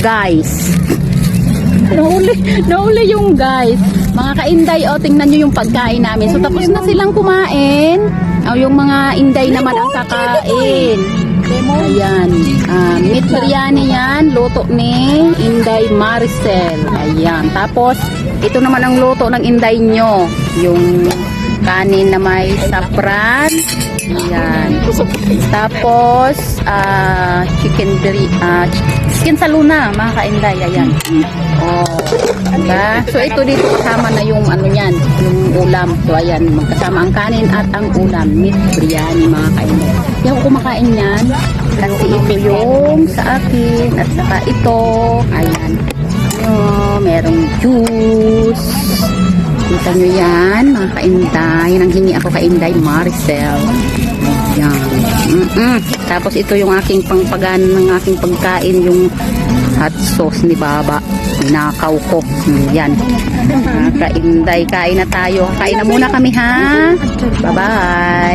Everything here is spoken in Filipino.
guys. Nauli yung guys. Mga ka-Inday, oh, tingnan nyo yung pagkain namin. So, tapos na silang kumain. Oh, yung mga Inday naman ang kakain. Ayan. Meat biryani yan. Luto ni Inday Maricel. Ayan. Tapos, ito naman ang luto ng Inday nyo. Yung kanin na may sapran. Ayan. Tapos, chicken sa luna, mga ka-Inday. Ayan. Oh, diba? So, ito dito kasama na yung ano yan, yung ulam. So, ayan, magkasama ang kanin at ang ulam. Meat biryani, mga ka-Inday. Yung kumakain yan, kasi ito yung sa akin at saka ito. Ayan. Merong juice. Kita nyo yan, mga ka-Inday. Yan ang hingi ako ka-Inday Maricel. Ayan. Tapos ito yung aking pangpagan ng aking pagkain, yung hot sauce ni Baba. Ninakaw ko. Yan. Ka-Inday, kain na tayo. Kain na muna kami, ha? Bye-bye.